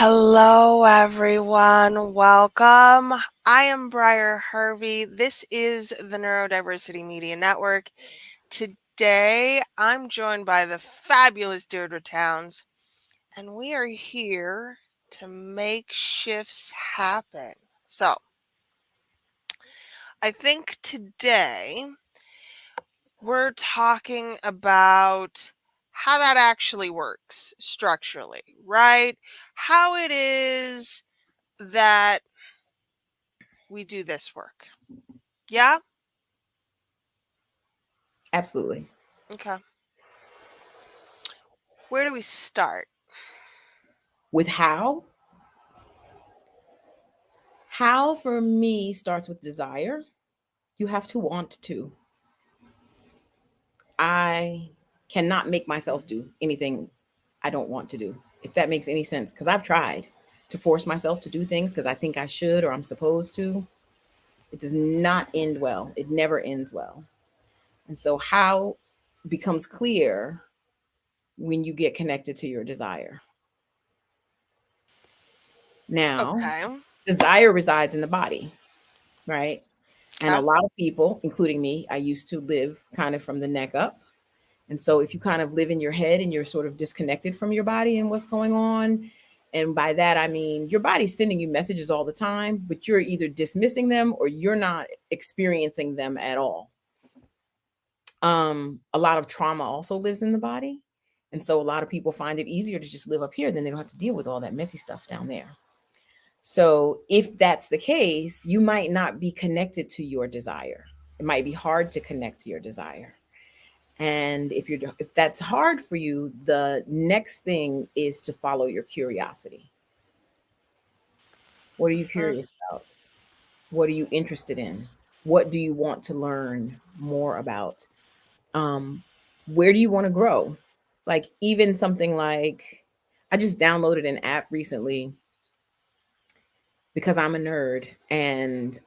Hello, everyone. Welcome. I am Briar Harvey. This is the Neurodiversity Media Network. Today, I'm joined by the fabulous Deidra Towns, and we are here to make shifts happen. So, I think today we're talking about how that actually works structurally, right? How it is that we do this work. Yeah? Absolutely. Okay. Where do we start? With how for me starts with desire. You have to want to. I cannot make myself do anything I don't want to do, if that makes any sense. Because I've tried to force myself to do things because I think I should or I'm supposed to. It does not end well. It never ends well. And so, how becomes clear when you get connected to your desire. Now, Okay. desire resides in the body, right? And a Okay. lot of people, including me, I used to live kind of from the neck up. And so if you kind of live in your head and you're sort of disconnected from your body and what's going on, and by that I mean your body's sending you messages all the time, but you're either dismissing them or you're not experiencing them at all. A lot of trauma also lives in the body. And so a lot of people find it easier to just live up here, then they don't have to deal with all that messy stuff down there. So, if that's the case, you might not be connected to your desire. It might be hard to connect to your desire. And if that's hard for you, the next thing is to follow your curiosity. What are you Mm. curious about? What are you interested in? What do you want to learn more about? Um, where do you want to grow? Like even something like I just downloaded an app recently because I'm a nerd and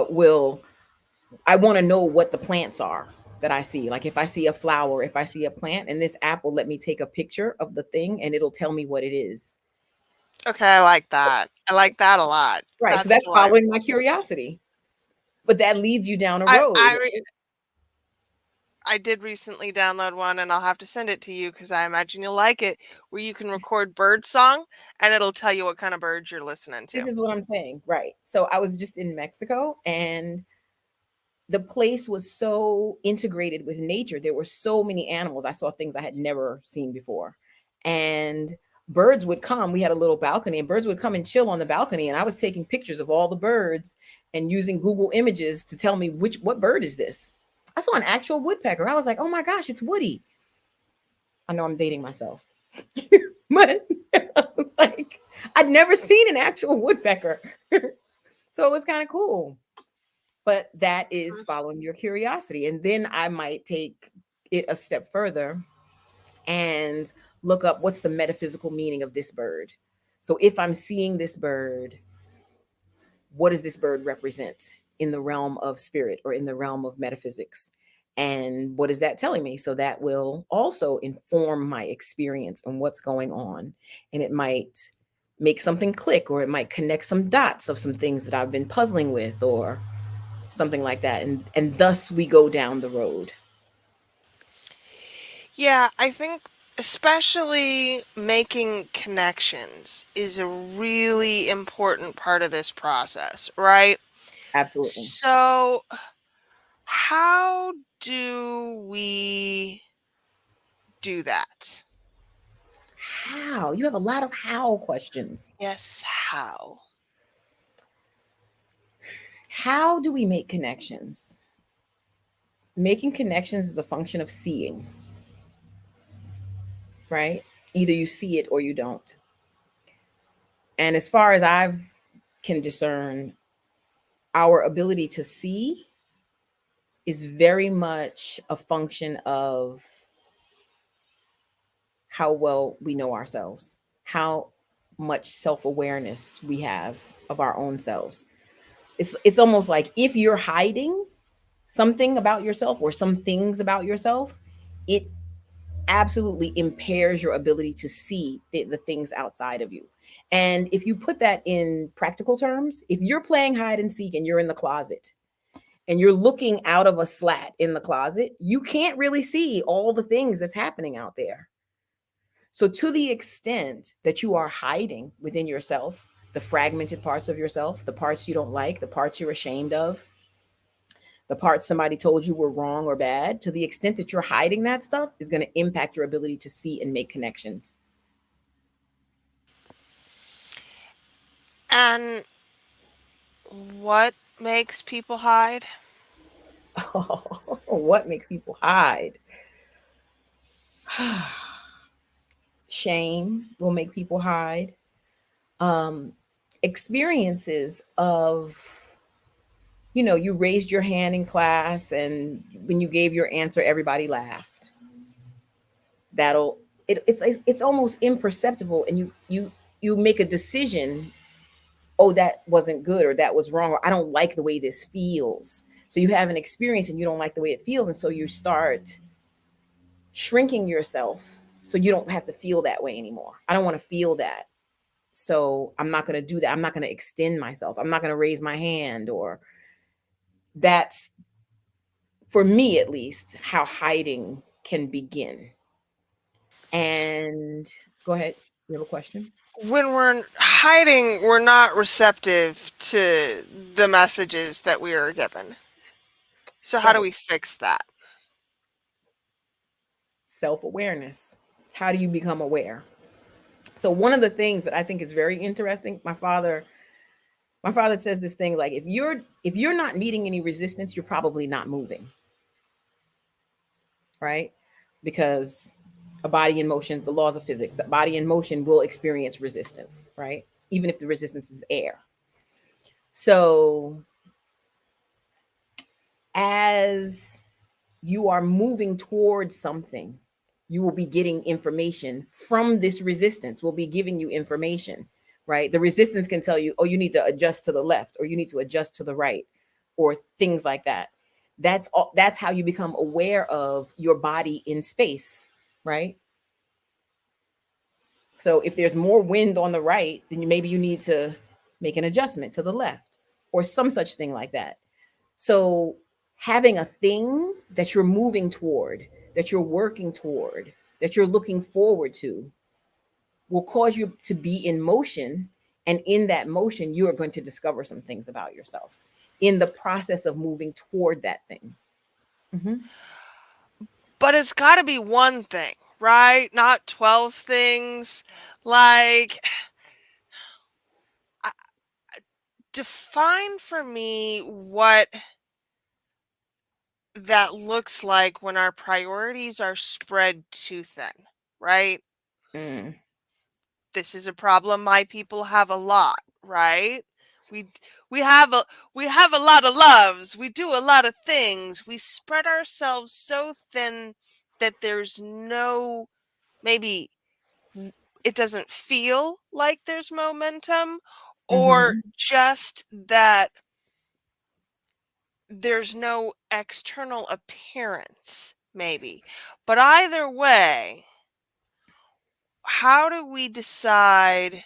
will I want to know what the plants are that I see. Like if I see a flower, if I see a plant, and this app will let me take a picture of the thing and it'll tell me what it is. Okay, I like that. I like that a lot. Right. So That's that's like following my curiosity. But that leads you down a I road. I re- I did recently download one and I'll have to send it to you cuz I imagine you'll like it where you can record bird song and it'll tell you what kind of birds you're listening This to. is what I'm saying. Right. So I was just in Mexico and the place was so integrated with nature. There were so many animals. I saw things I had never seen before. And birds would come. We had a little balcony, and birds would come and chill on the balcony. And I was taking pictures of all the birds and using Google Images to tell me what bird is this. I saw an actual woodpecker. I was like, oh my gosh, it's Woody. I know I'm dating myself. But I was like, I'd never seen an actual woodpecker. So it was kind of cool. But that is Mhm. following your curiosity. And then I might take it a step further and look up what's the metaphysical meaning of this bird. So if I'm seeing this bird, what does this bird represent in the realm of spirit or in the realm of metaphysics? And what is that telling me? So that will also inform my experience and what's going on. And it might make something click, or it might connect some dots of some things that I've been puzzling with, or something like that. And thus we go down the road. Yeah, I think especially making connections is a really important part of this process, right? Absolutely. So, how do we do that? How? You have a lot of how questions. Yes, how? How do we make connections? Making connections is a function of seeing, right? Either you see it or you don't. And as far as I've can discern, our ability to see is very much a function of how well we know ourselves, how much self-awareness we have of our own selves. It's almost like if you're hiding something about yourself or some things about yourself, it absolutely impairs your ability to see the things outside of you. And if you put that in practical terms, if you're playing hide and seek and you're in the closet and you're looking out of a slat in the closet, you can't really see all the things that's happening out there. So, to the extent that you are hiding within yourself, the fragmented parts of yourself, the parts you don't like, the parts you're ashamed of, the parts somebody told you were wrong or bad, to the extent that you're hiding that stuff is going to impact your ability to see and make connections. And what makes people hide? Oh, what makes people hide? Shame will make people hide. Um, Experiences of, you raised your hand in class and when you gave your answer, everybody laughed. That'll it's almost imperceptible, and you make a decision. Oh, that wasn't good, or that was wrong, or I don't like the way this feels. So you have an experience and you don't like the way it feels, and so you start shrinking yourself so you don't have to feel that way anymore. I don't want to feel that. So I'm not going to do that. I'm not going to extend myself. I'm not going to raise my hand. Or that's, for me at least, how hiding can begin. And go ahead. You have a question? When we're hiding, we're not receptive to the messages that we are given. So, how do Right. we fix that? Self awareness. How do you become aware? So one of the things that I think is very interesting, my father says this thing like, if you're not meeting any resistance, you're probably not moving, right? Because a body in motion, the laws of physics, the body in motion will experience resistance, right? Even if the resistance is air. So as you are moving towards something, you will be getting information from this resistance, will be giving you information, right? The resistance can tell you, oh, you need to adjust to the left, or you need to adjust to the right, or things like that. That's how you become aware of your body in space, right? So if there's more wind on the right, then maybe you need to make an adjustment to the left, or some such thing like that. So having a thing that you're moving toward, that you're working toward, that you're looking forward to will cause you to be in motion. And in that motion, you are going to discover some things about yourself in the process of moving toward that thing. Hmm. But it's got to be one thing, right? Not 12 things. Like, I- define for me what that looks like when our priorities are spread too thin, right? Mm. This is a problem my people have a lot, right? We we have a we have a lot of loves. We do a lot of things. We spread ourselves so thin that there's no, maybe it doesn't feel like there's momentum, or Hmm. just that there's no external appearance, maybe. But either way, how do we decide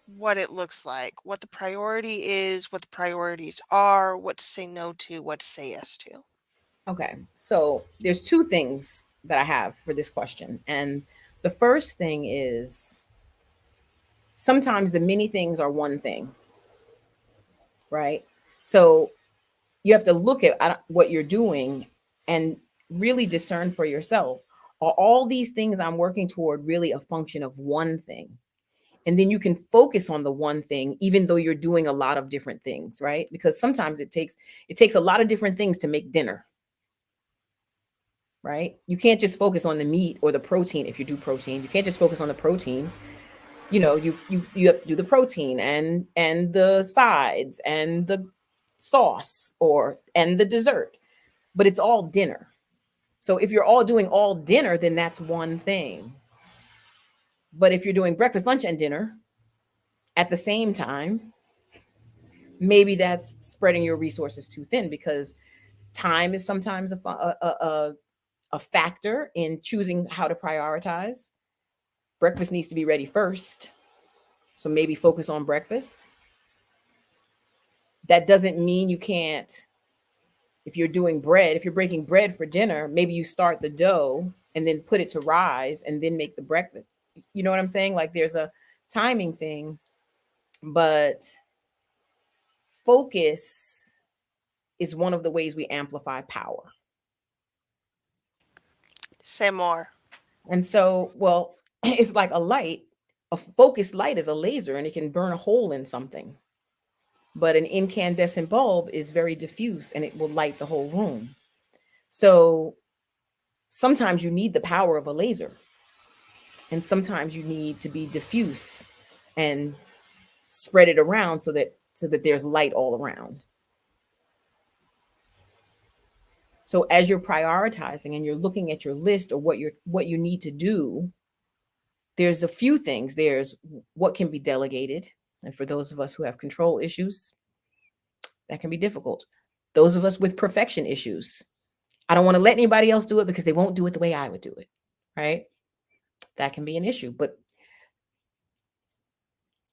what it looks like, what the priority is, what the priorities are, what to say no to, what to say yes to? Okay. So there's two things that I have for this question. And the first thing is, sometimes the many things are one thing, right? So you have to look at what you're doing and really discern for yourself, are all these things I'm working toward really a function of one thing? And then you can focus on the one thing even though you're doing a lot of different things, right? Because sometimes it takes a lot of different things to make dinner, right? You can't just focus on the meat or the protein. If you do protein, you can't just focus on the protein. You have to do the protein and the sides and the sauce, or and the dessert, but it's all dinner. So if you're all doing all dinner, then that's one thing. But if you're doing breakfast, lunch, and dinner at the same time, maybe that's spreading your resources too thin, because time is sometimes a factor in choosing how to prioritize. Breakfast needs to be ready first. So maybe focus on breakfast. That doesn't mean you can't, if you're doing bread, if you're breaking bread for dinner, maybe you start the dough and then put it to rise and then make the breakfast. You know what I'm saying? Like there's a timing thing, but focus is one of the ways we amplify power. Say more. And so, well, it's like a light. A focused light is a laser and it can burn a hole in something. But an incandescent bulb is very diffuse and it will light the whole room. So sometimes you need the power of a laser, and sometimes you need to be diffuse and spread it around so that there's light all around. So as you're prioritizing and you're looking at your list or what you need to do, there's a few things. There's what can be delegated. And for those of us who have control issues, that can be difficult. Those of us with perfection issues, I don't want to let anybody else do it because they won't do it the way I would do it. Right? That can be an issue. But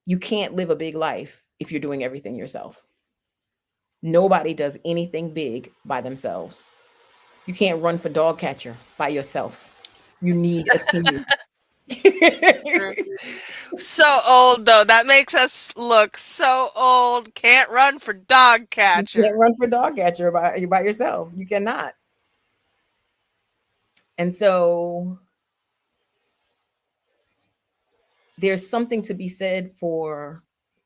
you can't live a big life if you're doing everything yourself. Nobody does anything big by themselves. You can't run for dog catcher by yourself. You need a team. True. So old though. That makes us look so old. Can't run for dog You can't catcher. run for dog catcher by yourself. You cannot. And so there's something to be said for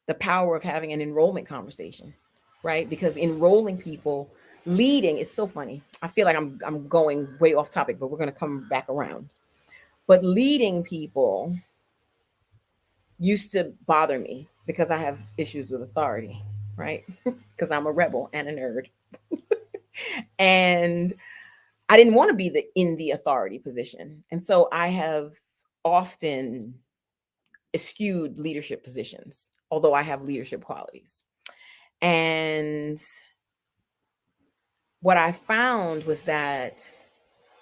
the power of having an enrollment conversation, right? Because enrolling people, leading, it's so funny. I feel like I'm going way off topic, but we're going to come back around. But leading people used to bother me because I have issues with authority, right? Because I'm a rebel and a nerd. And I didn't want to be in the authority position. And so I have often eschewed leadership positions, although I have leadership qualities. And what I found was that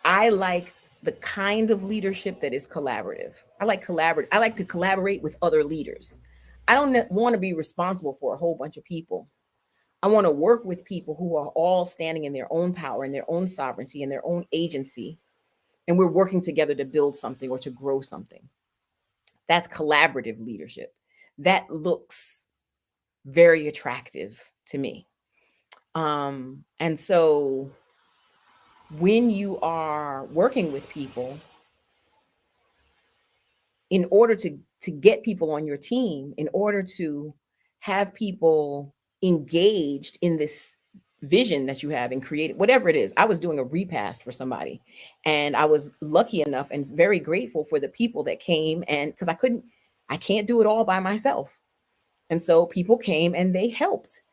I like the kind of leadership that is collaborative. I like to collaborate with other leaders. I don't want to be responsible for a whole bunch of people. I want to work with people who are all standing in their own power and their own sovereignty and their own agency. And we're working together to build something or to grow something. That's collaborative leadership. That looks very attractive to me. And so when you are working with people, in order to get people on your team, in order to have people engaged in this vision that you have and create whatever it is. I was doing a repast for somebody, and I was lucky enough and very grateful for the people that came, and because I can't do it all by myself. And so people came and they helped.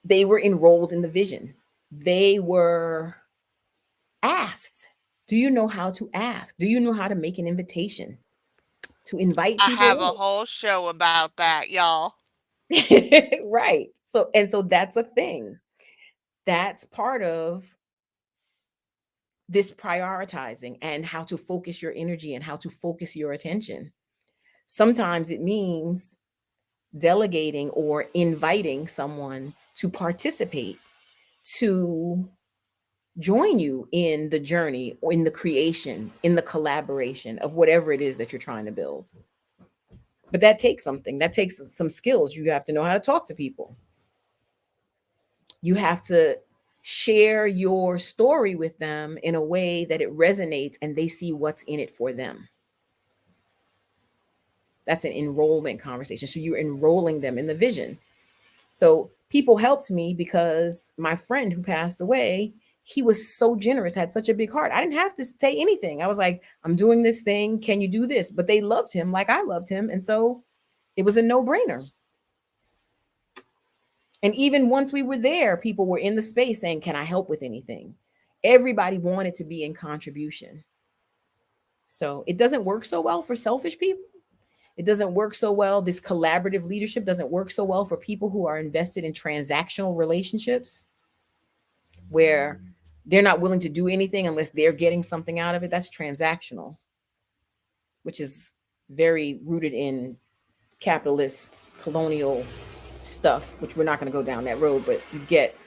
They were enrolled in the vision. They were asked, do you know how to ask? Do you know how to make an invitation? To invite I have people a whole show about that, y'all. in. Right. So that's a thing. That's part of this prioritizing and how to focus your energy and how to focus your attention. Sometimes it means delegating or inviting someone to participate, to join you in the journey or in the creation, in the collaboration of whatever it is that you're trying to build. But that takes something, that takes some skills. You have to know how to talk to people. You have to share your story with them in a way that it resonates and they see what's in it for them. That's an enrollment conversation. So you're enrolling them in the vision. So people helped me because my friend who passed away, he was so generous, had such a big heart. I didn't have to say anything. I was like, I'm doing this thing. Can you do this? But they loved him like I loved him. And so it was a no brainer. And even once we were there, people were in the space saying, can I help with anything? Everybody wanted to be in contribution. So it doesn't work so well for selfish people. It doesn't work so well. This collaborative leadership doesn't work so well for people who are invested in transactional relationships where They're not willing to do anything unless they're getting something out of it. That's transactional, which is very rooted in capitalist colonial stuff, which we're not going to go down that road, but you get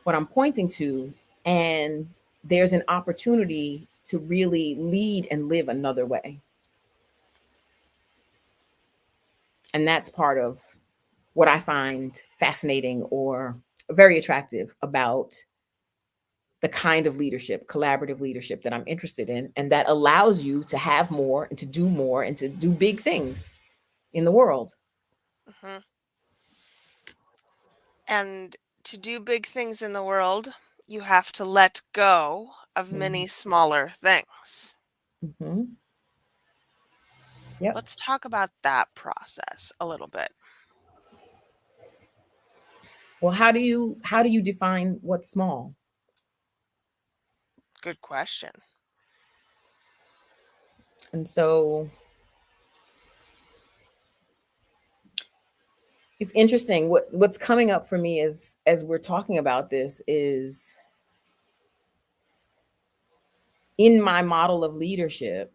what I'm pointing to. And there's an opportunity to really lead and live another way. And that's part of what I find fascinating or very attractive about the kind of leadership, collaborative leadership that I'm interested in, and that allows you to have more and to do more and to do big things in the world. Hmm. And to do big things in the world, you have to let go of many smaller things. Mm-hmm. Yep. Let's talk about that process a little bit. Well, how do you define what's small? Good question. And so it's interesting. What's coming up for me is as we're talking about this is in my model of leadership,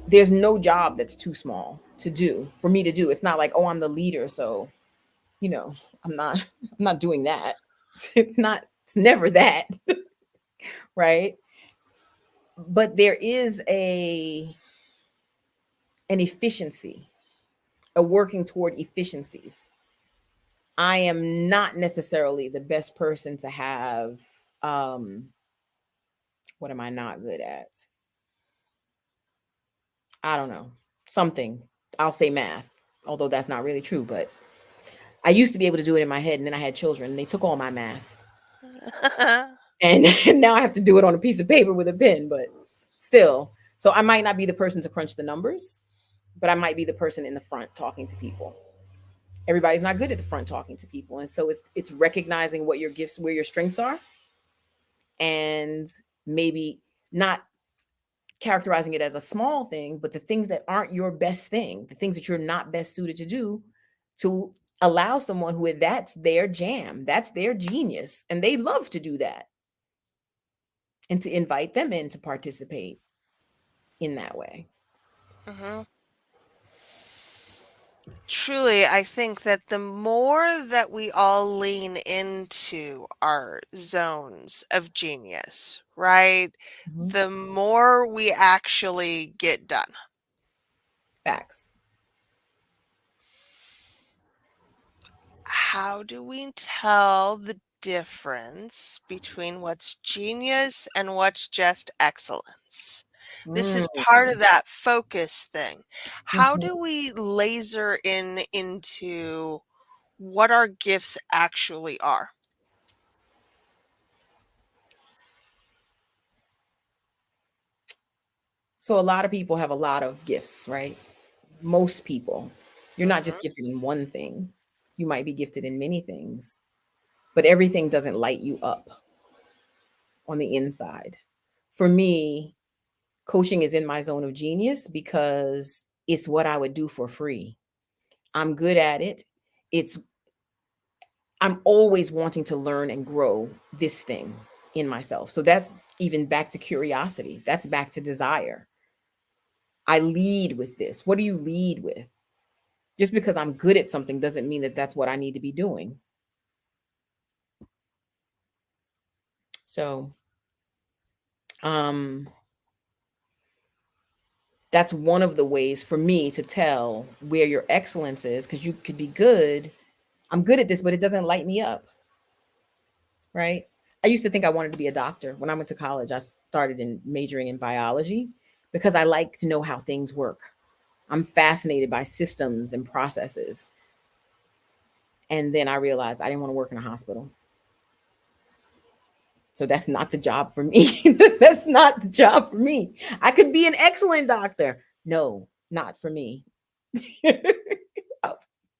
there's no job that's too small to do for me to do. It's not like, oh, I'm the leader, so you know, I'm not I'm not doing that. It's not it's never that, right? But there is an efficiency, a working toward efficiencies. I am not necessarily the best person to have um what am I not good at? I don't know. Something. I'll say math, although that's not really true, but I used to be able to do it in my head and then I had children and they took all my math. And now I have to do it on a piece of paper with a pen, but still. So I might not be the person to crunch the numbers, but I might be the person in the front talking to people. Everybody's not good at the front talking to people, and so it's recognizing what your gifts, where your strengths are, and maybe not characterizing it as a small thing, but the things that aren't your best thing, the things that you're not best suited to do, to allow someone who that's their jam, that's their genius, and they love to do that, and to invite them in to participate in that way. Hmm. Truly, I think that the more that we all lean into our zones of genius, right, Mhm. the more we actually get done. Facts. How do we tell the difference between what's genius and what's just excellence? This is Mm. part of that focus thing. How Mhm. do we laser in into what our gifts actually are? So a lot of people have a lot of gifts, right? Most people. You're not just Mhm. gifted in one thing. You might be gifted in many things, but everything doesn't light you up on the inside. For me, coaching is in my zone of genius because it's what I would do for free. I'm good at it. It's I'm always wanting to learn and grow this thing in myself. So that's even back to curiosity. That's back to desire. I lead with this. What do you lead with? Just because I'm good at something doesn't mean that that's what I need to be doing. So, um, that's one of the ways for me to tell where your excellence is because you could be good. I'm good at this, but it doesn't light me up, right? I used to think I wanted to be a doctor. When I went to college, I started in majoring in biology because I like to know how things work. I'm fascinated by systems and processes. And then I realized I didn't want to work in a hospital. So that's not the job for me. That's not the job for me. I could be an excellent doctor. No, not for me.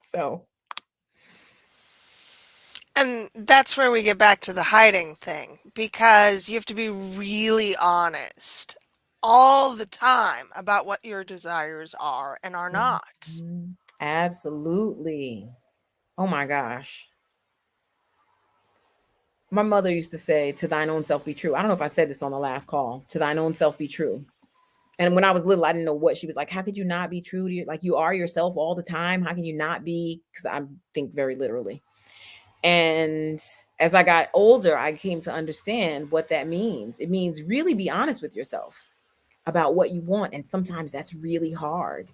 So, And that's where we get back to the hiding thing because you have to be really honest all the time about what your desires are and are not. mhm, absolutely. Oh my gosh. My mother used to say, "To thine own self be true." I don't know if I said this on the last call. To thine own self be true. And when I was little, I didn't know what she was like. How could you not be true to you? Like, you are yourself all the time. How can you not be? Because I think very literally. And as I got older, I came to understand what that means. It means really be honest with yourself about what you want. And sometimes that's really hard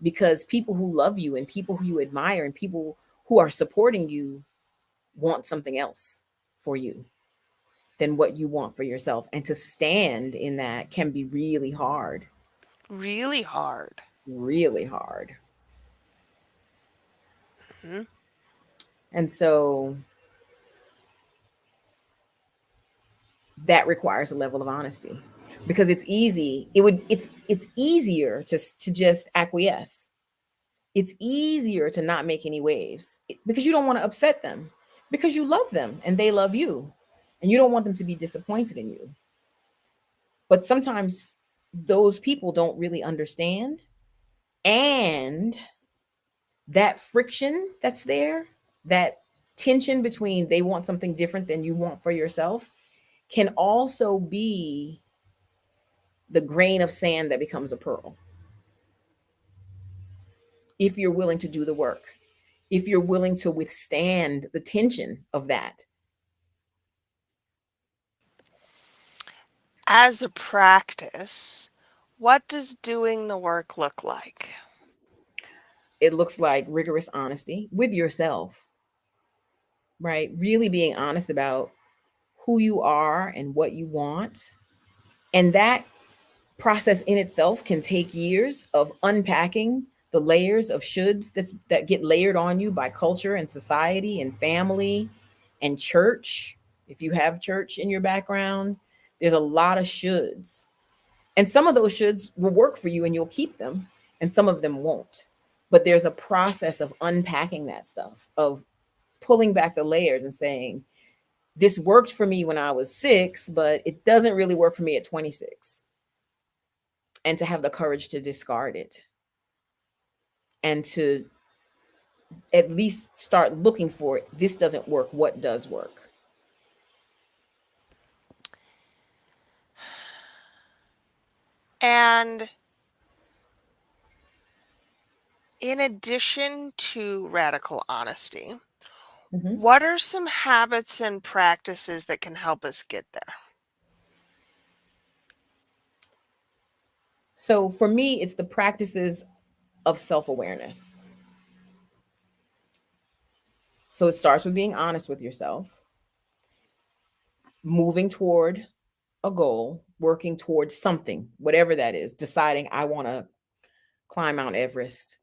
because people who love you and people who you admire and people who are supporting you want something else for you than what you want for yourself. And to stand in that can be really hard, Really hard. really hard. Mhm. And so that requires a level of honesty because it's easy. It's easier to just acquiesce. It's easier to not make any waves because you don't want to upset them, because you love them and they love you and you don't want them to be disappointed in you. But sometimes those people don't really understand, and that friction that's there, that tension between they want something different than you want for yourself, can also be the grain of sand that becomes a pearl if you're willing to do the work, if you're willing to withstand the tension of that. As a practice, what does doing the work look like? It looks like rigorous honesty with yourself, right? Really being honest about who you are and what you want. And that process in itself can take years of unpacking the layers of shoulds that get layered on you by culture and society and family and church. If you have church in your background, there's a lot of shoulds. And some of those shoulds will work for you and you'll keep them, and some of them won't. But there's a process of unpacking that stuff, of pulling back the layers and saying, this worked for me when I was 6, but it doesn't really work for me at 26. And to have the courage to discard it and to at least start looking for it. This doesn't work. What does work? And in addition to radical honesty, Mhm. what are some habits and practices that can help us get there? So for me, it's the practices of self awareness. So it starts with being honest with yourself, moving toward a goal, working towards something, whatever that is, deciding I want to climb Mount Everest.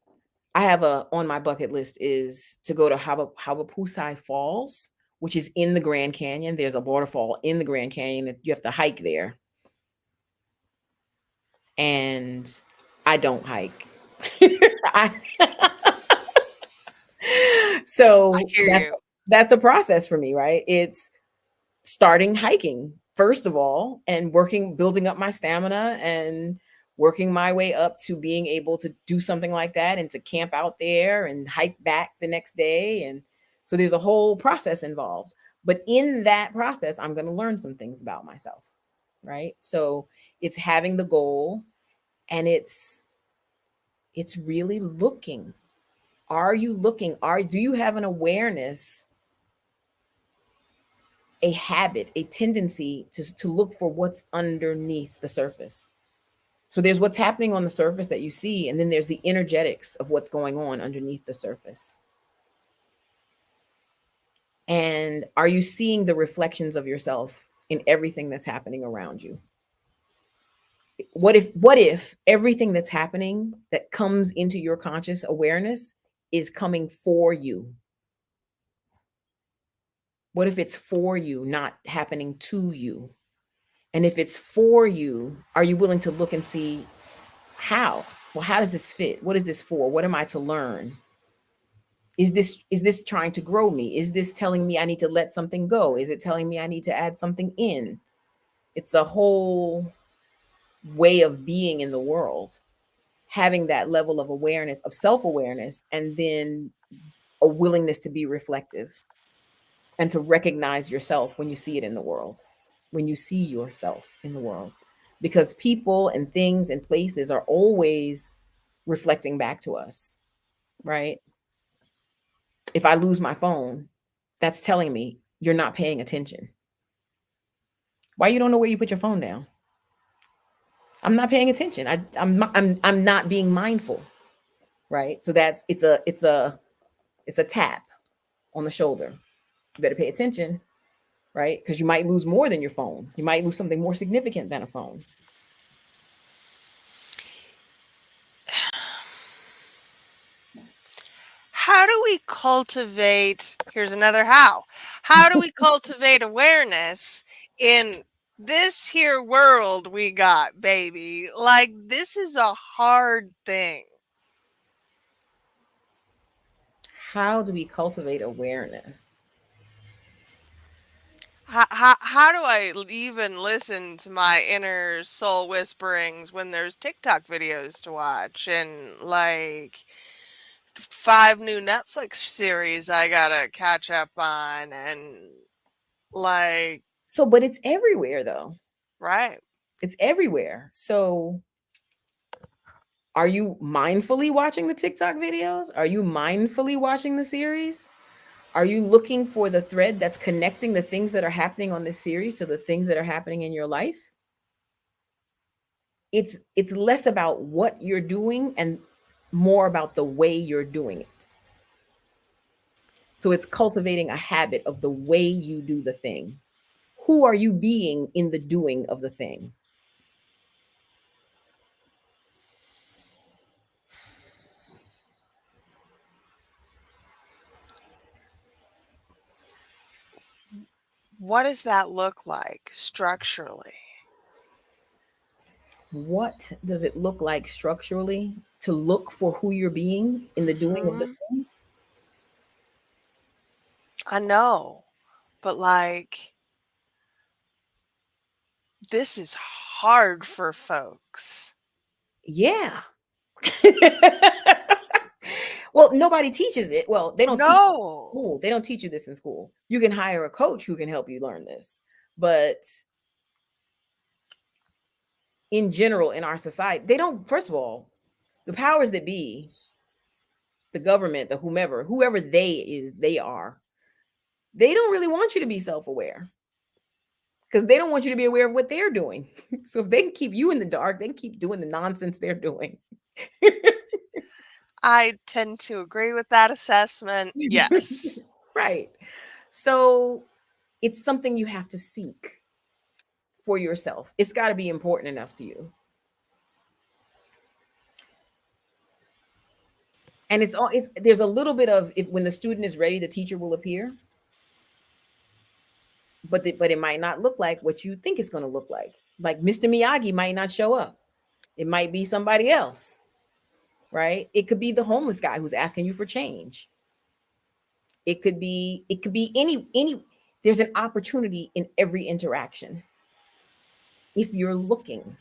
I have a on my bucket list is to go to Havapusai Falls, which is in the Grand Canyon. There's a waterfall in the Grand Canyon. You have to hike there. And I don't hike. I, I so hear you. that's a process for me, right? It's starting hiking first of all and working building up my stamina and working my way up to being able to do something like that and to camp out there and hike back the next day. And so there's a whole process involved, but in that process I'm going to learn some things about myself, right? So it's having the goal, and it's really looking. Are you looking? Are Do you have an awareness, a habit, a tendency to look for what's underneath the surface? So there's what's happening on the surface that you see, and then there's the energetics of what's going on underneath the surface. And are you seeing the reflections of yourself in everything that's happening around you? What if everything that's happening that comes into your conscious awareness is coming for you? What if it's for you, not happening to you? And if it's for you, are you willing to look and see how? Well, how does this fit? What is this for? What am I to learn? Is this trying to grow me? Is this telling me I need to let something go? Is it telling me I need to add something in? It's a whole way of being in the world, having that level of awareness, of self-awareness, and then a willingness to be reflective. and to recognize yourself when you see it in the world, when you see yourself in the world. Because people and things and places are always reflecting back to us, right? If I lose my phone, that's telling me you're not paying attention. Why you don't know where you put your phone down? I'm not paying attention. I'm not being mindful, right? So that's it's a tap on the shoulder. You better pay attention, right? Because you might lose more than your phone. You might lose something more significant than a phone. How do we cultivate? Here's another how. How do we cultivate awareness in this here world we got, baby? Like, this is a hard thing. How do we cultivate awareness? How do I even listen to my inner soul whisperings when there's TikTok videos to watch and like five new Netflix series I gotta catch up on and like, So, but it's everywhere though. right. It's everywhere. So, are you mindfully watching the TikTok videos? Are you mindfully watching the series? Are you looking for the thread that's connecting the things that are happening on this series to the things that are happening in your life? It's less about what you're doing and more about the way you're doing it. So it's cultivating a habit of the way you do the thing. Who are you being in the doing of the thing? What does that look like structurally? What does it look like structurally to look for who you're being in the doing of the Hmm. thing? I know, but like, this is hard for folks. Yeah. Well, nobody teaches it. Well, they don't teach it in No. school. They don't teach you this in school. You can hire a coach who can help you learn this. But in general, in our society, they don't, first of all, the powers that be, the government, the whoever they are, they don't really want you to be self-aware because they don't want you to be aware of what they're doing. So if they can keep you in the dark, they can keep doing the nonsense they're doing. I tend to agree with that assessment. Yes. Right. So it's something you have to seek for yourself. It's got to be important enough to you. And it's all it's there's a little bit of if when the student is ready, the teacher will appear, but it might not look like what you think it's going to look like. Like Mr. Miyagi might not show up. It might be somebody else, right? It could be the homeless guy who's asking you for change. It could be any there's an opportunity in every interaction if you're looking,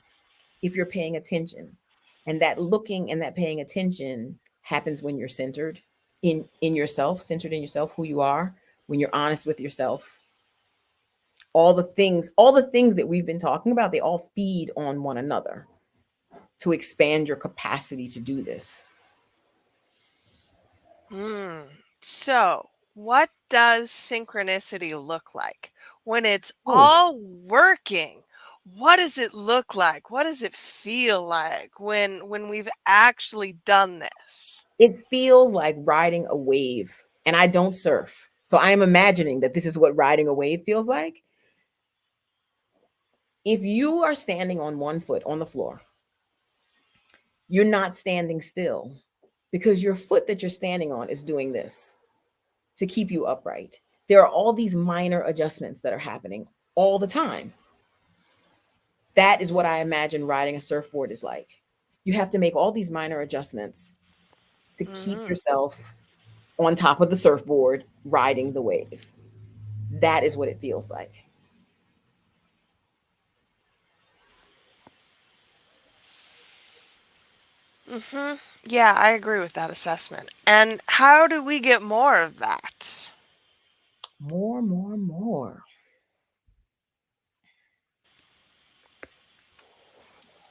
if you're paying attention. And that looking and that paying attention happens when you're centered in yourself, centered in yourself, who you are, when you're honest with yourself. All the things that we've been talking about, they all feed on one another to expand your capacity to do this. Hmm. So, what does synchronicity look like when it's Oh, all working? What does it look like? What does it feel like when we've actually done this? it feels like riding a wave, and I don't surf. So I am imagining that this is what riding a wave feels like. If you are standing on one foot on the floor, you're not standing still because your foot that you're standing on is doing this to keep you upright. There are all these minor adjustments that are happening all the time. That is what I imagine riding a surfboard is like. You have to make all these minor adjustments to keep Hmm. yourself on top of the surfboard riding the wave. That is what it feels like. Hmm. Yeah, I agree with that assessment. And how do we get more of that? More, more, more.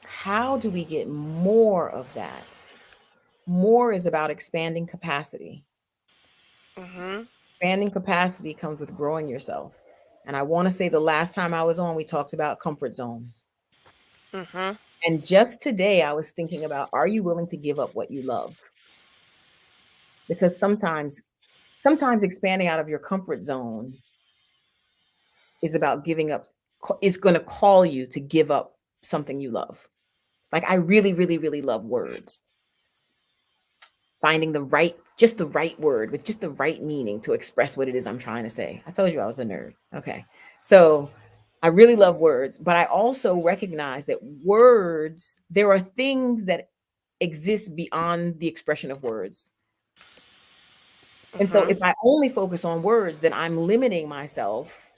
How do we get more of that? More is about expanding capacity. Mm-hmm. Expanding capacity comes with growing yourself. And I want to say the last time I was on, we talked about comfort zone. Mm-hmm. And just today, I was thinking about, are you willing to give up what you love? Because sometimes expanding out of your comfort zone is about giving up. It's going to call you to give up something you love. Like, I really, really, really love words. Finding just the right word with just the right meaning to express what it is I'm trying to say. I told you I was a nerd. Okay. So I really love words, but I also recognize that there are things that exist beyond the expression of words. And so Mm-hmm. if I only focus on words, then I'm limiting myself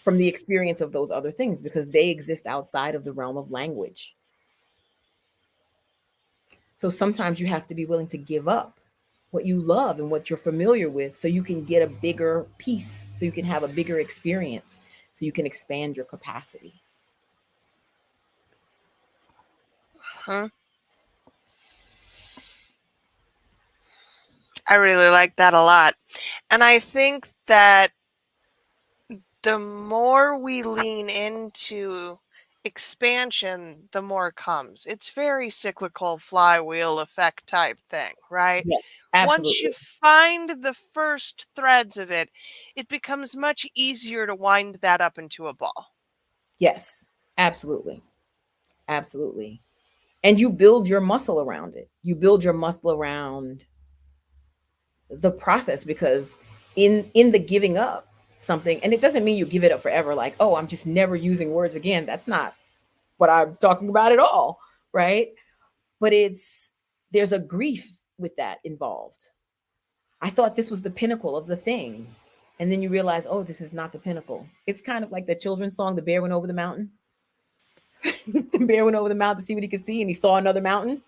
from the experience of those other things because they exist outside of the realm of language. So sometimes you have to be willing to give up what you love and what you're familiar with so you can get a bigger piece, so you can have a bigger experience, so you can expand your capacity. Hmm. I really like that a lot. And I think that the more we lean into expansion, the more comes. It's very cyclical flywheel effect type thing, right? Yes, Once absolutely. you find the first threads of it, it becomes much easier to wind that up into a ball. Yes, absolutely. Absolutely. And you build your muscle around it. You build your muscle around the process because in the giving up something, and it doesn't mean you give it up forever like, "Oh, I'm just never using words again." That's not what I'm talking about at all, right? But there's a grief with that involved. I thought this was the pinnacle of the thing. And then you realize, oh, this is not the pinnacle. It's kind of like the children's song, The Bear Went Over the Mountain. The bear went over the mountain to see what he could see, and he saw another mountain.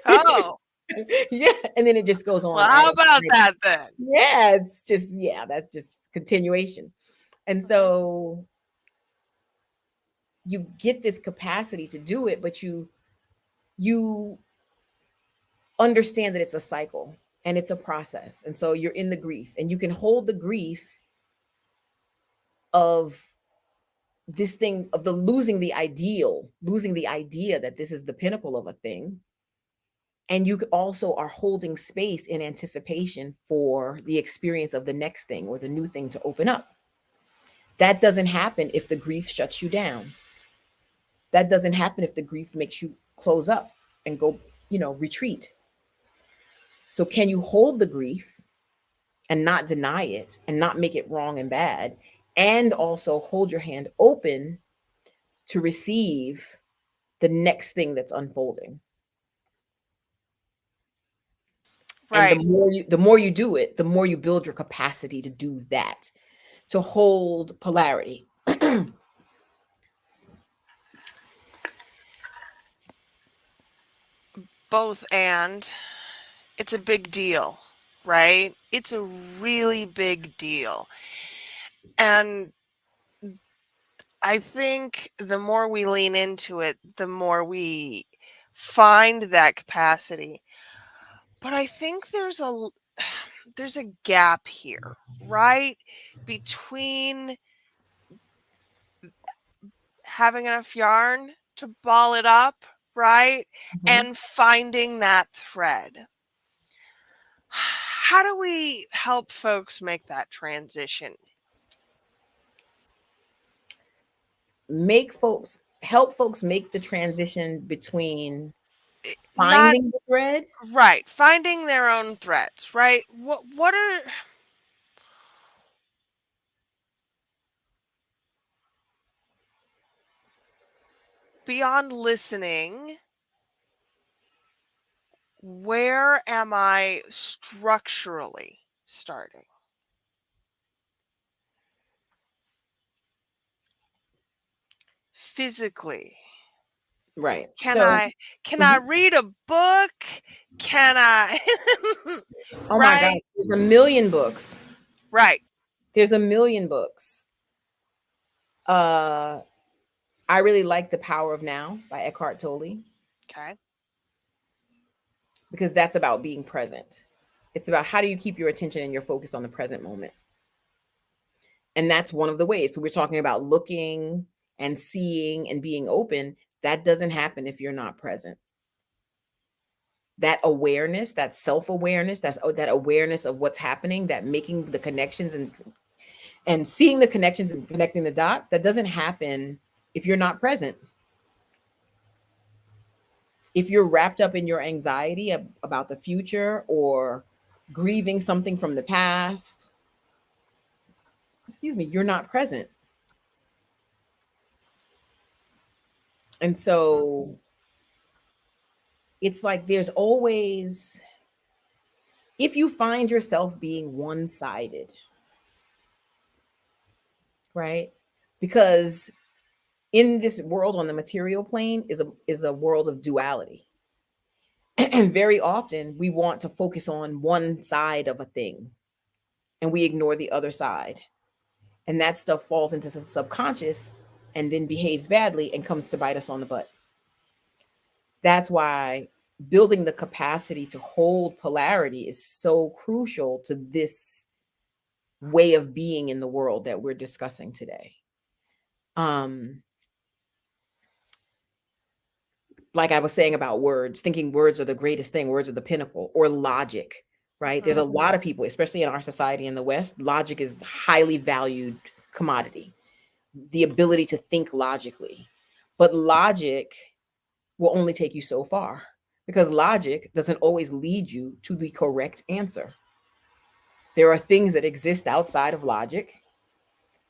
Oh, Yeah. And then it just goes well, on how ad about infinitum. that then? Yeah, that's just continuation. And Mhm. so you get this capacity to do it, but you understand that it's a cycle and it's a process. And so you're in the grief and you can hold the grief of this thing of the losing the idea that this is the pinnacle of a thing. And you also are holding space in anticipation for the experience of the next thing or the new thing to open up. That doesn't happen if the grief shuts you down. That doesn't happen if the grief makes you close up and go, retreat. So, can you hold the grief and not deny it and not make it wrong and bad, and also hold your hand open to receive the next thing that's unfolding? And Right. the more you do it, the more you build your capacity to do that, to hold polarity. Both and it's a big deal, right? It's a really big deal. And I think the more we lean into it, the more we find that capacity. But I think there's a gap here, right? Between having enough yarn to ball it up, right? Mhm. And finding that thread. How do we help folks make that transition? Help folks make the transition between Not finding the thread. right, finding their own threads, right? What are beyond listening, where am I structurally starting? Physically, Right. Can So, I can I mhm. read a book? Can I Oh my gosh, right? there's a million books. Right. There's a million books. Uh, I really like The Power of Now by Eckhart Tolle Okay. because that's about being present. It's about how do you keep your attention and your focus on the present moment. And that's one of the ways. So we're talking about looking and seeing and being open. That doesn't happen if you're not present. That awareness, that self-awareness, that awareness of what's happening, that making the connections and seeing the connections and connecting the dots, that doesn't happen if you're not present. If you're wrapped up in your anxiety about the future or grieving something from the past, excuse me, you're not present. And Mhm. so it's like there's always, if you find yourself being one sided, right? Because in this world on the material plane is a world of duality. And very often we want to focus on one side of a thing and we ignore the other side. And that stuff falls into the subconscious and then behaves badly and comes to bite us on the butt. That's why building the capacity to hold polarity is so crucial to this way of being in the world that we're discussing today. Um, like I was saying about words, thinking words are the greatest thing, words are the pinnacle, or logic, right? There's Mhm. a lot of people, especially in our society in the West, logic is highly valued commodity, the ability to think logically. But logic will only take you so far because logic doesn't always lead you to the correct answer. There are things that exist outside of logic,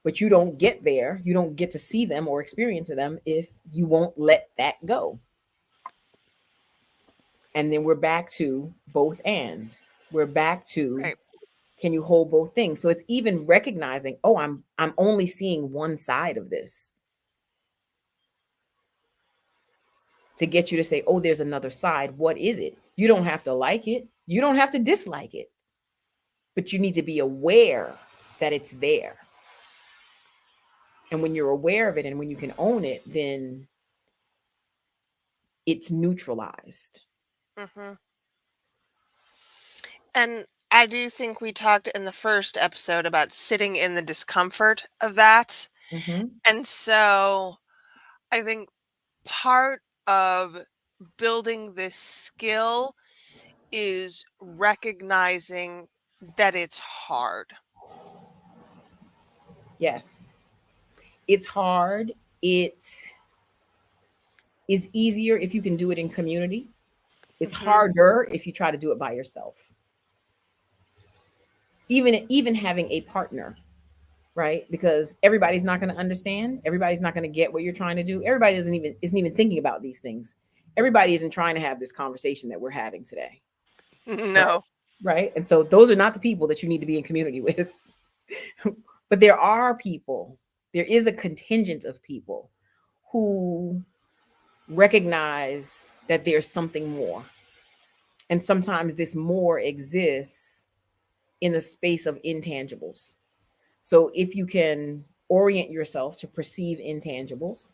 but you don't get there. You don't get to see them or experience them if you won't let that go. And then we're back to both and. We're back to Right. can you hold both things? So it's even recognizing, oh, I'm only seeing one side of this to get you to say, oh, there's another side. What is it? You don't have to like it. You don't have to dislike it, but you need to be aware that it's there. And when you're aware of it and when you can own it, then it's neutralized. Mhm. And I do think we talked in the first episode about sitting in the discomfort of that. Hmm. And so I think part of building this skill is recognizing that it's hard. Yes, it's hard. It is easier if you can do it in community. It's Mhm. harder if you try to do it by yourself. Even having a partner, right? Because everybody's not going to understand. Everybody's not going to get what you're trying to do. Everybody isn't even thinking about these things. Everybody isn't trying to have this conversation that we're having today, right? No. Right? And so those are not the people that you need to be in community with. But there are people, there is a contingent of people who recognize that there's something more. And sometimes this more exists in the space of intangibles. So if you can orient yourself to perceive intangibles,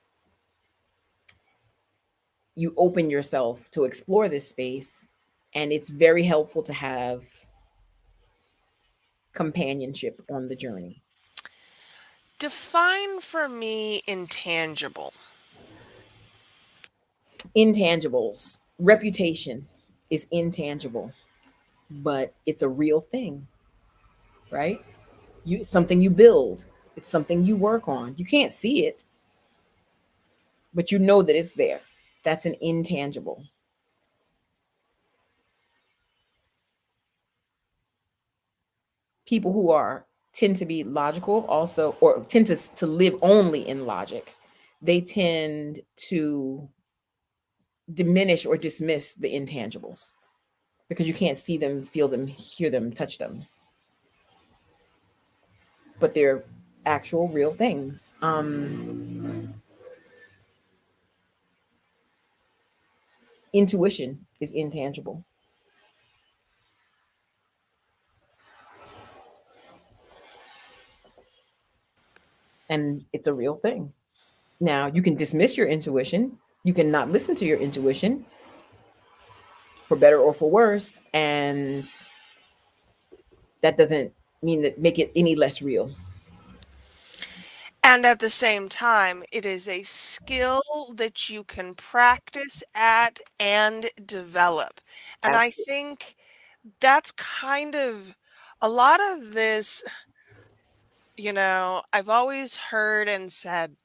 you open yourself to explore this space. And it's very helpful to have companionship on the journey. Define for me intangible. Intangibles, reputation is intangible, but it's a real thing, right? You something you build, it's something you work on. You can't see it, but you know that it's there. That's an intangible. People who are tend to be logical also or tend to live only in logic. They tend to diminish or dismiss the intangibles because you can't see them, feel them, hear them, touch them, but they're actual real things. Intuition is intangible, and it's a real thing. Now, you can dismiss your intuition, you can not listen to your intuition, for better or for worse, and that doesn't mean that make it any less real. And at the same time, it is a skill that you can practice at and develop. And I Absolutely. think that's kind of a lot of this, I've always heard and said,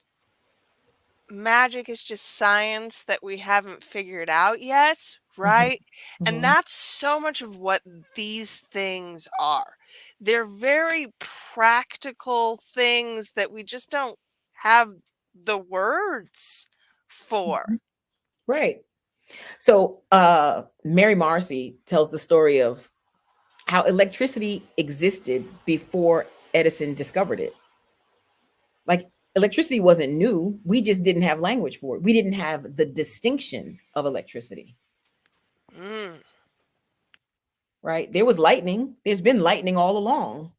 magic is just science that we haven't figured out yet, Hmm. right? And Hmm. that's so much of what these things are. They're very practical things that we just don't have the words for. Right. So, Mary Marcy tells the story of how electricity existed before Edison discovered it. Like, electricity wasn't new. We just didn't have language for it. We didn't have the distinction of electricity, Mm. right? There was lightning. There's been lightning all along.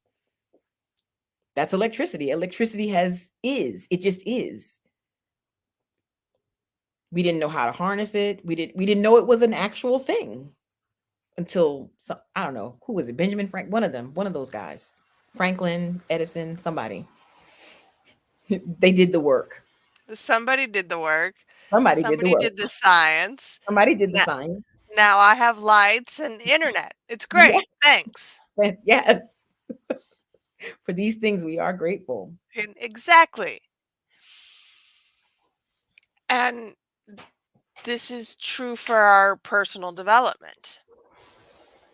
That's electricity. Electricity has is. It just is. We didn't know how to harness it. We didn't know it was an actual thing until I don't know who was it. Benjamin Frank, one of them, one of those guys. Franklin, Edison, somebody. They did the work. Somebody did the work. Somebody did the Somebody work. did the science. Somebody did the Now, science. now I have lights and internet. It's Yeah. great. Thanks. Yes. For these things we are grateful. Exactly. And this is true for our personal development.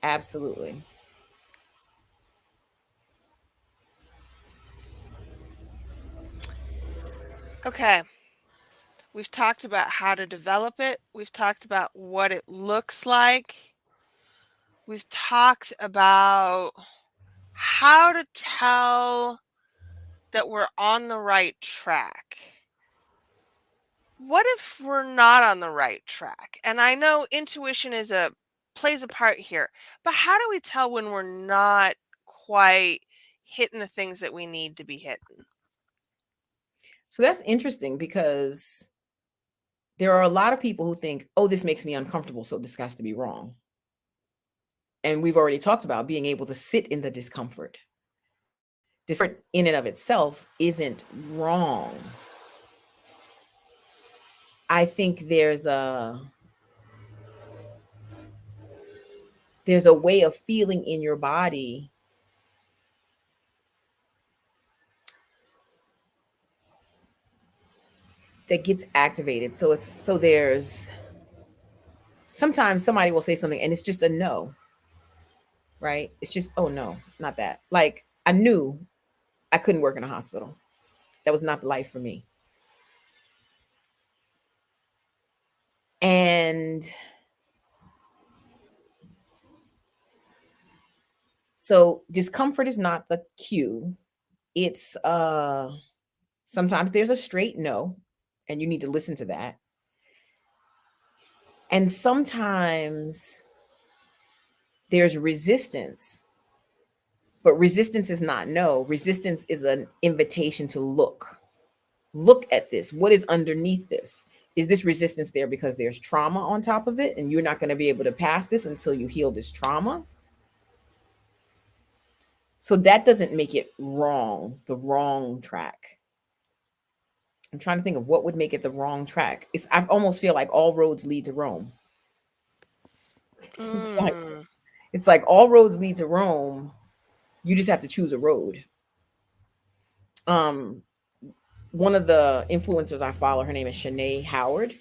Absolutely. Okay, we've talked about how to develop it. We've talked about what it looks like. We've talked about how to tell that we're on the right track. What if we're not on the right track? And I know intuition plays a part here, but how do we tell when we're not quite hitting the things that we need to be hitting? So that's interesting because there are a lot of people who think, oh, this makes me uncomfortable, so this has to be wrong. And we've already talked about being able to sit in the discomfort. Discomfort in and of itself isn't wrong. I think there's a way of feeling in your body that gets activated. There's sometimes somebody will say something and it's just a no, right? It's just, oh no, not that. Like, I knew I couldn't work in a hospital. That was not the life for me. And so discomfort is not the cue. It's sometimes there's a straight no, and you need to listen to that. And sometimes there's resistance, but resistance is not no. Resistance is an invitation to look at this. What is underneath this? Is this resistance there because there's trauma on top of it and you're not going to be able to pass this until you heal this trauma? So that doesn't make it wrong, the wrong track. I'm trying to think of what would make it the wrong track. I almost feel like all roads lead to Rome. It's like Mm. it's like all roads lead to Rome. You just have to choose a road. Um, One of the influencers I follow, her name is Shanae Howard,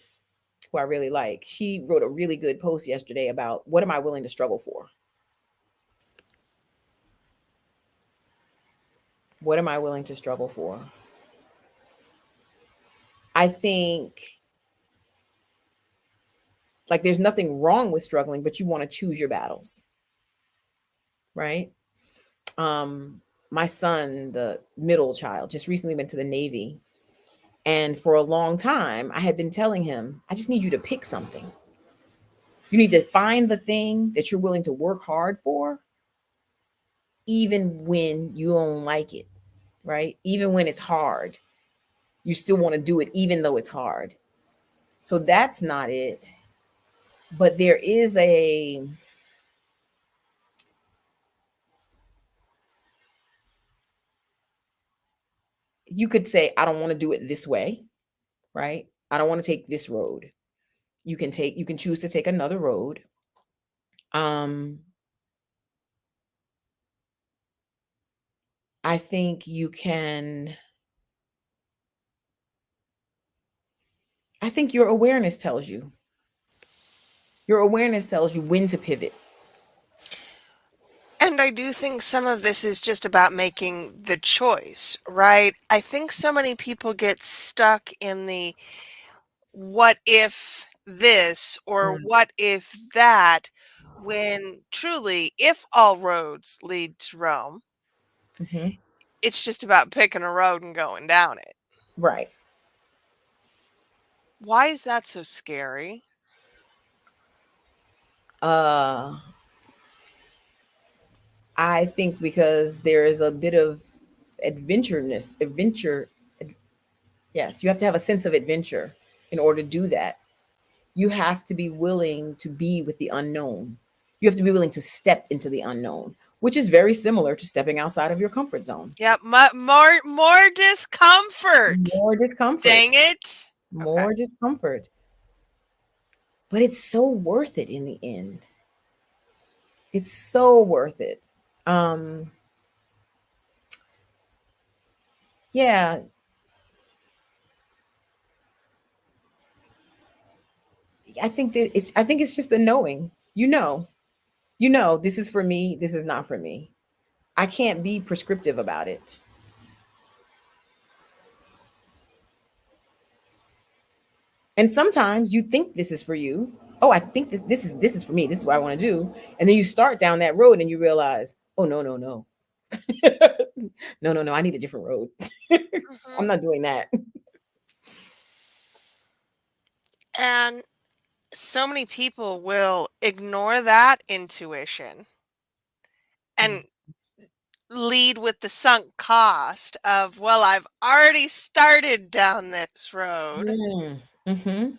who I really like. She wrote a really good post yesterday about what am I willing to struggle for? What am I willing to struggle for? I think like there's nothing wrong with struggling, but you want to choose your battles, right? Um, my son, the middle child, just recently went to the Navy. And for a long time, I had been telling him, I just need you to pick something. You need to find the thing that you're willing to work hard for, even when you don't like it, right? Even when it's hard, you still want to do it, even though it's hard. So that's not it. But there is you could say, I don't want to do it this way, right? I don't want to take this road. You can choose to take another road. Um, I think you can, I think your awareness tells you when to pivot. And I do think some of this is just about making the choice, right? I think so many people get stuck in the what if this or Mm. what if that, when truly, if all roads lead to Rome, Hmm. it's just about picking a road and going down it. Right. Why is that so scary? Uh, I think because there is a bit of adventure. Yes, you have to have a sense of adventure in order to do that. You have to be willing to be with the unknown. You have to be willing to step into the unknown, which is very similar to stepping outside of your comfort zone. Yep, more discomfort. More discomfort, Dang it. Okay. more discomfort, but it's so worth it in the end. It's so worth it. Um, yeah, I think it's just the knowing. You know, this is for me, this is not for me. I can't be prescriptive about it. And sometimes you think this is for you. Oh, I think this is for me. This is what I want to do. And then you start down that road and you realize, oh no, no, no. No, no, no. I need a different road. Mhm. I'm not doing that. And so many people will ignore that intuition and lead with the sunk cost of, well, I've already started down this road. Mm. Mm-hmm.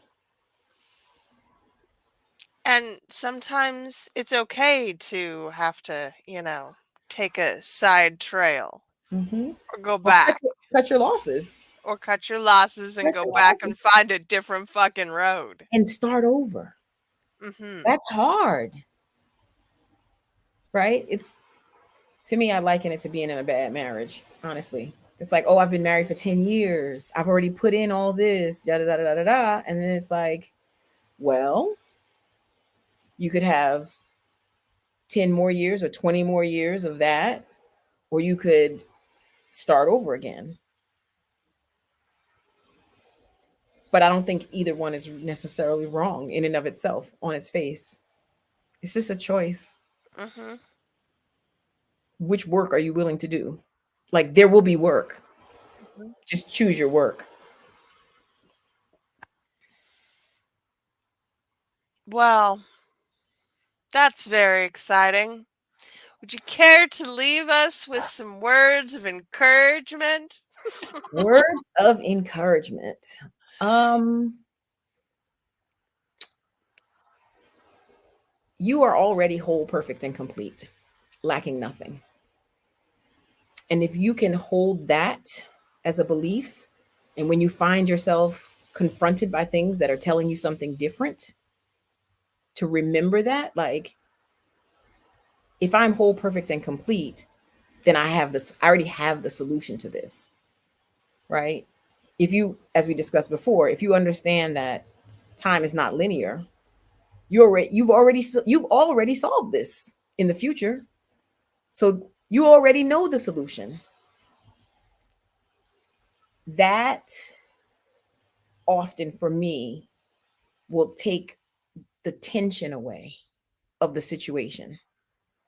And sometimes it's okay to have to, take a side trail Mm-hmm. or go Or back cut your losses. or cut your losses and Cut go your back losses and find a different fucking road. and start over. Mhm. That's hard, right? It's to me, I liken it to being in a bad marriage, honestly. It's like, oh, I've been married for 10 years. I've already put in all this, da da da da da da. And then it's like, well, you could have 10 more years or 20 more years of that, or you could start over again. But I don't think either one is necessarily wrong in and of itself on its face. It's just a choice. Mhm. Which work are you willing to do? Like, there will be work. Mhm. Just choose your work. Well, that's very exciting. Would you care to leave us with some words of encouragement? Words of encouragement. Um, you are already whole, perfect, and complete, lacking nothing. And if you can hold that as a belief, and when you find yourself confronted by things that are telling you something different, to remember that, like, if I'm whole, perfect, and complete, then I already have the solution to this, right? If you, as we discussed before, if you understand that time is not linear, you've already solved this in the future. So you already know the solution. That often for me will take the tension away of the situation,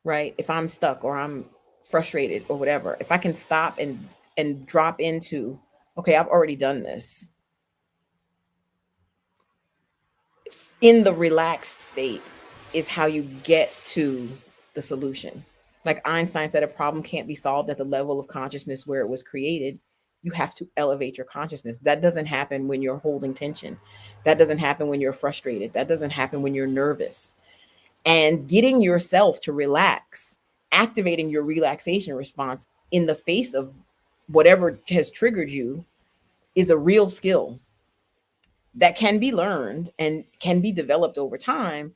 right? If I'm stuck or I'm frustrated or whatever, if I can stop and drop into, okay, I've already done this in the relaxed state. is how you get to the solution. Like Einstein said, a problem can't be solved at the level of consciousness where it was created. You have to elevate your consciousness. That doesn't happen when you're holding tension. That doesn't happen when you're frustrated. That doesn't happen when you're nervous. And getting yourself to relax, activating your relaxation response in the face of whatever has triggered you is a real skill that can be learned and can be developed over time.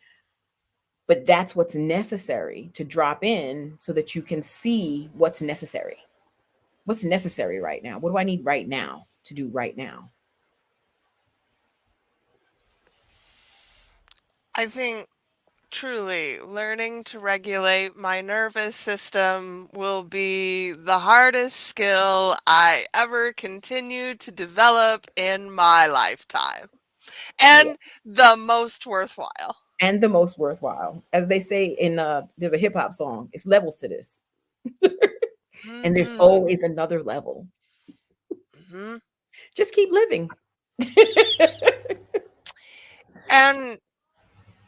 But that's what's necessary to drop in so that you can see what's necessary. What's necessary right now? What do I need right now to do right now? I think truly learning to regulate my nervous system will be the hardest skill I ever continue to develop in my lifetime, Yeah. and the most worthwhile. And the most worthwhile. As they say in there's a hip hop song, it's levels to this. And there's Hmm. always another level. Hmm. Just keep living. And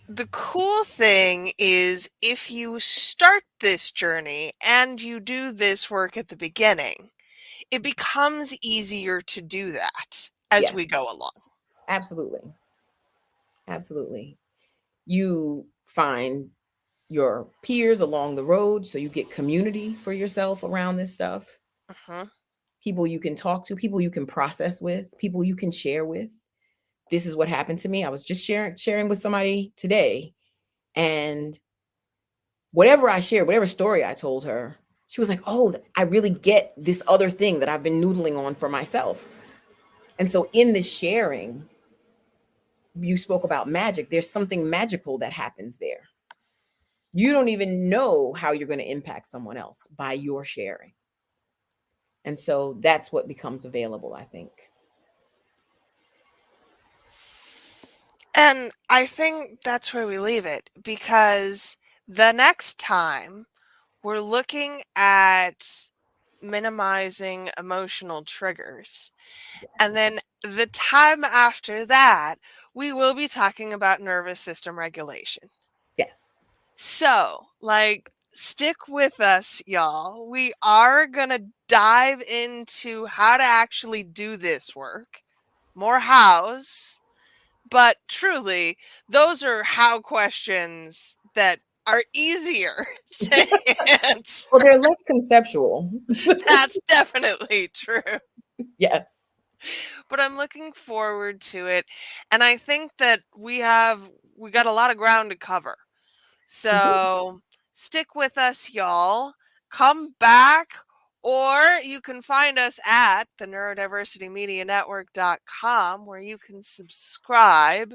the cool thing is, if you start this journey and you do this work at the beginning, it becomes easier to do that as Yes, we go along. absolutely. Absolutely. You find your peers along the road so you get community for yourself around this stuff. Hmm. People you can talk to, people you can process with, people you can share with. This is what happened to me. I was just sharing with somebody today, and whatever I shared, whatever story I told her, she was like, "Oh, I really get this other thing that I've been noodling on for myself." And so in this sharing, you spoke about magic. There's something magical that happens there. You don't even know how you're going to impact someone else by your sharing. And so that's what becomes available, I think. And I think that's where we leave it, because the next time we're looking at minimizing emotional triggers. And then the time after that, we will be talking about nervous system regulation. Yes. So, stick with us, y'all. We are going to dive into how to actually do this work, more hows, but truly, those are how questions that are easier to answer. Well, they're less conceptual. That's definitely true. Yes. But I'm looking forward to it. And I think that we got a lot of ground to cover. We do. So stick with us, y'all. Come back, or you can find us at the neurodiversitymedianetwork.com, where you can subscribe.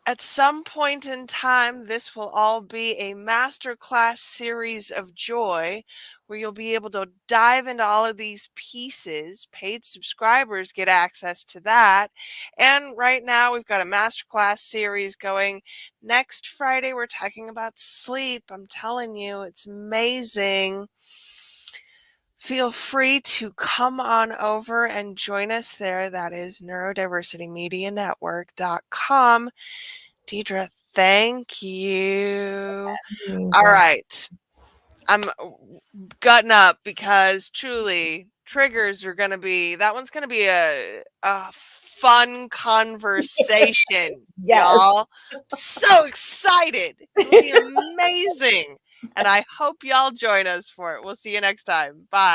At some point in time, this will all be a masterclass series of joy, where you'll be able to dive into all of these pieces. Paid subscribers get access to that. And right now, we've got a masterclass series going. Next Friday, we're talking about sleep. I'm telling you, it's amazing. Feel free to come on over and join us there. That is neurodiversitymedianetwork.com. Deidra, thank you. Mm, All God. right. I'm gutting up, because truly triggers are going to be, that one's going to be a fun conversation, Yes. y'all. So excited. It'll be amazing. And I hope y'all join us for it. We'll see you next time. Bye.